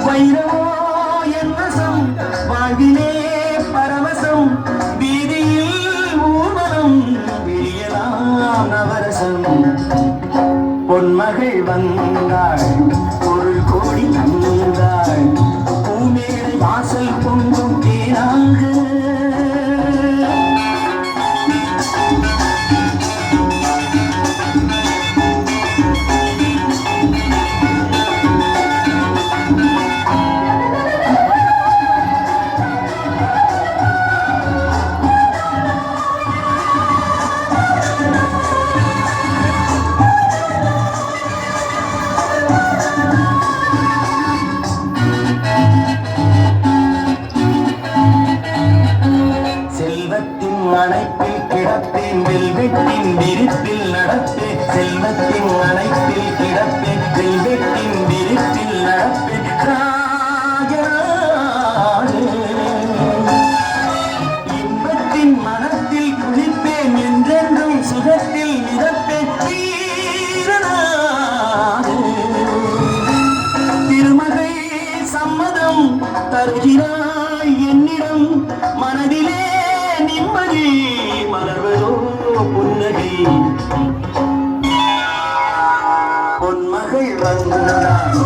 வைரவோ என் வசம் வாழ்விலே பரவசம் வீதியில் ஊர்வலம் விரியலாம் நவரசம் பொன்மகள் வந்தாள் பொருள் கோடி தந்தாள் பூமேடை வாசல் பொங்கும் தேனாக அணைப்பில் கிடப்பேன் வெல்வெட்டின் விரிப்பில் நடப்பேன் செல்வத்தின் அணைப்பில் கிடப்பேன் வெல்வெட்டின் விரிப்பில் நடப்பேன் இன்பத்தின் மனத்தில் குளிப்பேன் என்றென்றும் சுகத்தில் மிதப்பேன் திருமகை சம்மதம் தருகிறாய் என்னிடம் மனதிலே நிம்மதி மலர்வதோ புன்னகை பொன்மகள் வந்தாள்